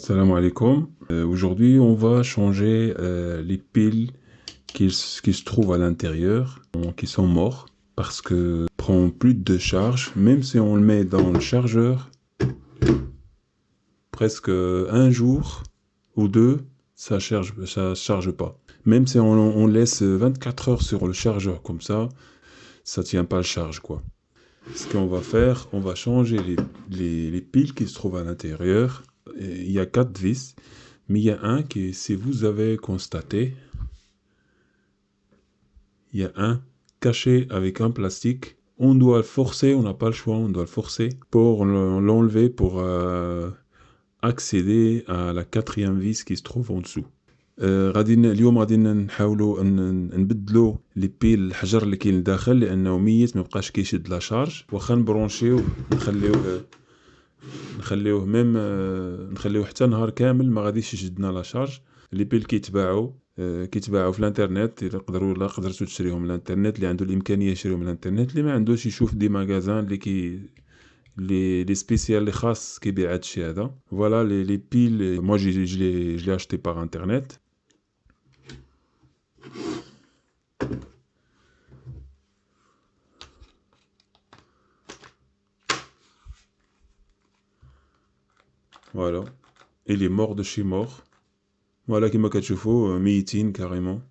Salam alaikum. Aujourd'hui, on va changer les piles qui se trouvent à l'intérieur, qui sont morts, parce que prend plus de charge, même si on le met dans le chargeur, presque un jour ou deux, ça charge pas. Même si on laisse 24 heures sur le chargeur comme ça tient pas le charge, quoi. Ce qu'on va faire, on va changer les piles qui se trouvent à l'intérieur. Il y a 4 vis, mais il y a un qui, si vous avez constaté, il y a un caché avec un plastique. On doit le forcer, on n'a pas le choix, on doit le forcer pour l'enlever, pour accéder à la 4e vis qui se trouve en dessous. اليوم غادي نحاولوا نبدلوا لي بيل الحجر اللي كاين لداخل لانه ميت ما بقاش كيشد لا شارج واخا نبرونشيوه نخليوه حتى نهار كامل ما غاديش يشدنا لا شارج. لي بيل كيتباعوا في الانترنت، قدرتوا تشريهم من الانترنت. اللي عنده الامكانيه يشريهم من الانترنت، اللي ما عندوش يشوف دي ماغازان لي سبيسيال اللي خاص كيبيع هادشي هذا. فوالا لي بيل moi je l'ai acheté par internet. Voilà, il est mort de chez mort. Voilà كما كتشوفوا ميتين كاريمون.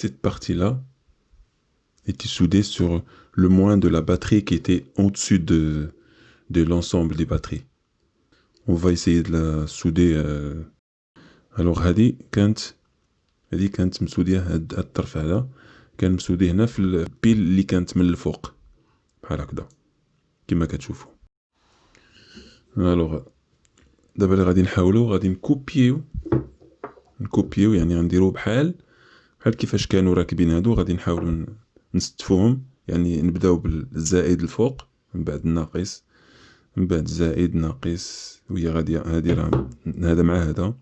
Cette partie-là était soudée sur le moins de la batterie qui était au-dessus de l'ensemble des batteries. On va essayer de la souder. Alors هذه كانت مسوديه هاد الطرف هذا كان مسوديه هنا في البيل اللي كانت من الفوق بحال هكذا كما كتشوفوا. الوغ دابا اللي غادي نحاولوا غادي نكوبيو يعني غنديرو بحال كيفاش كانوا راكبين هادو. غادي نحاولوا نستفوهم، يعني نبداو بالزائد الفوق، من بعد الناقص، من بعد زائد ناقص، وهي غادي هادي راه هذا مع هذا،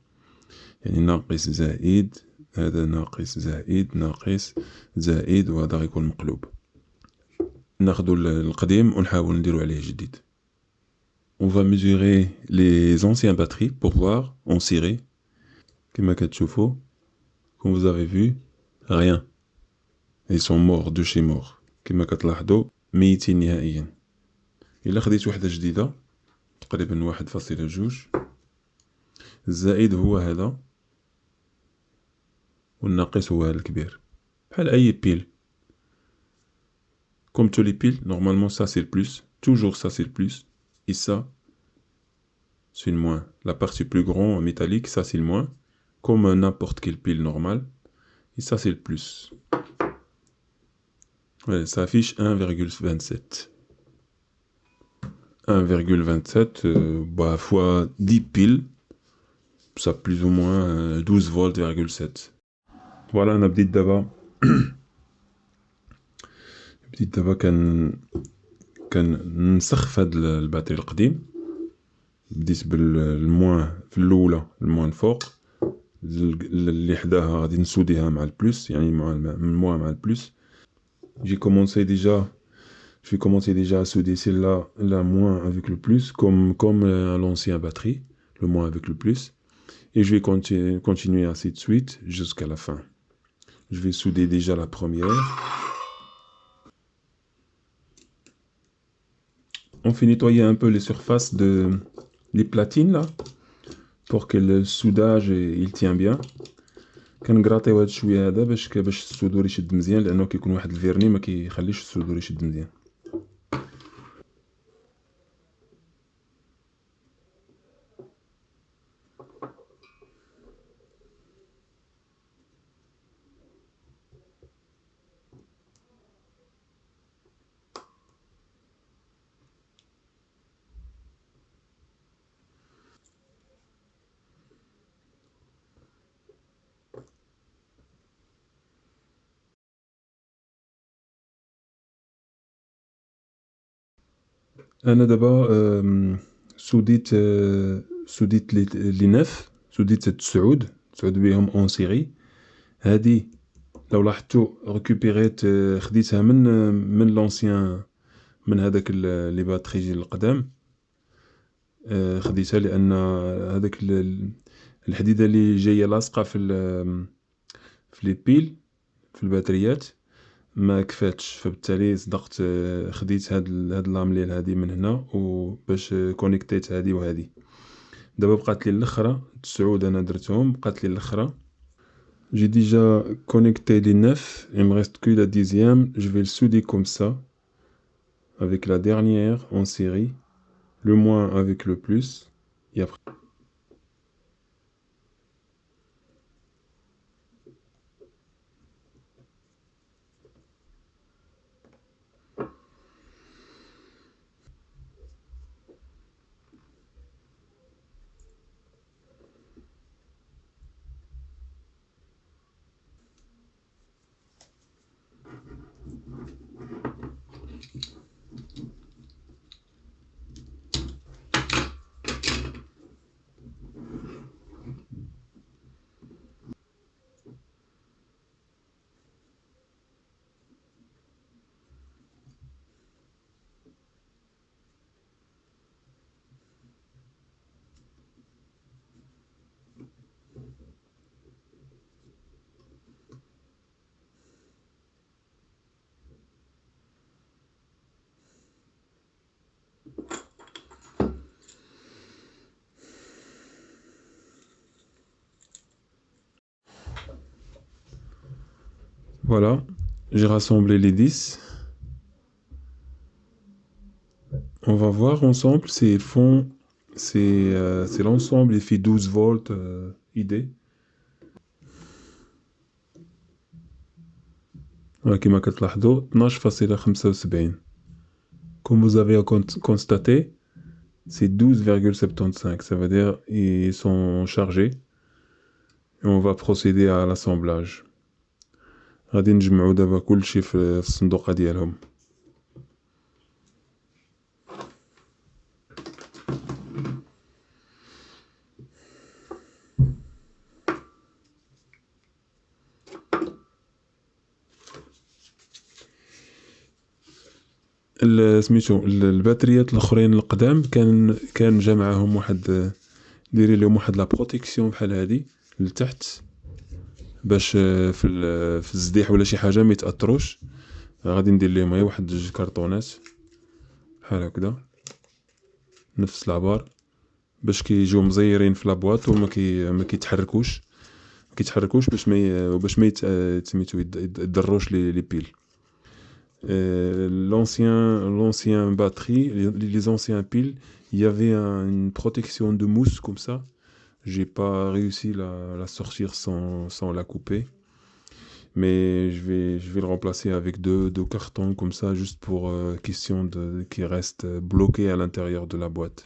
يعني ناقص زائد، هذا ناقص زائد ناقص زائد، وهذا غيكون مقلوب. ناخدو القديم ونحاول نديرو عليه جديد. On va mesurer les anciennes batteries pour voir en série. كما كتشوفوا، comme vous avez vu, rien. Ils sont morts de chez mort. كما كتلاحظوا ميتين نهائيا. إلا خديت وحدة جديدة تقريبا 1.2، الزائد هو هذا والناقص هو هذا الكبير، بحال أي بيل. Comme tous les piles, normalement ça c'est le plus, toujours ça c'est le plus, et ça c'est le moins. La partie plus grande en métallique, ça c'est le moins, comme n'importe quelle pile normale, et ça c'est le plus. Ouais, ça affiche 1,27. 1,27 bah, fois 10 piles, ça plus ou moins 12 volts,7. Voilà, أنا بديت دابا كنسخ في هاد الباتري القديم. بديت بالموان في الاولى، الموان الفوق، اللي حداها غادي نسوديها مع البلوس، يعني من الموان مع البلوس. J'ai commencé déjà, je vais commencer déjà à souder celle-là, la moins avec le plus, comme l'ancien batterie, le moins avec le plus. Et je vais continuer ainsi de suite jusqu'à la fin. Je vais souder déjà la première. On fait nettoyer un peu les surfaces les platines là, pour que le soudage il tient bien. كنقراطيو هاد الشويه هذا باش الصدور يشد مزيان، لانه كيكون واحد الفيرني ما كيخليش الصدور يشد مزيان. انا دابا سوديت لي نف، سوديت تسعود بهم اون سيري. هادي لو لاحظتوا ريكوبيريت، خديتها من لونسيان، من هذاك لي باتري القدام. خديتها لان هذاك الحديده اللي جايه لاصقه في لي بيل، في الباتريات، ما كفاتش، فبالتالي صدقت خديت هاد لامليل هادي من هنا وباش كونيكتيت هادي وهادي. دابا بقات لي الاخرى تسعود انا درتهم، بقات لي الاخرى. J'ai déjà connecté les 9, il me reste que la 10e. Je vais le souder comme ça, avec la dernière en série, le moins avec le plus, et après. Voilà, j'ai rassemblé les 10. On va voir ensemble, c'est l'ensemble, il fait 12 volts ID. كما كتلاحظوا 12,75. Comme vous avez constaté, c'est 12,75. Ça veut dire ils sont chargés. Et on va procéder à l'assemblage. غادي نجمعوا دابا كلشي في الصندوقة ديالهم. سميتو الباتريات الاخرين القدام كان جا معاهم واحد، ديري لهم واحد لا بروتيكسيون بحال هادي لتحت، باش في الزديح ولا شي حاجه ما يتاثروش. غادي ندير لهم غير واحد جوج كرطونات بحال هكذا، نفس العبار، باش كيجيو مزيرين في لابواط وما ما كيتحركوش باش ما سميتو يضروش لي بيل. L'ancien batterie, les anciens piles, il y avait une protection de mousse comme ça. J'ai pas réussi la sortir sans la couper. Mais je vais le remplacer avec deux cartons comme ça, juste pour question qui reste bloqué à l'intérieur de la boîte.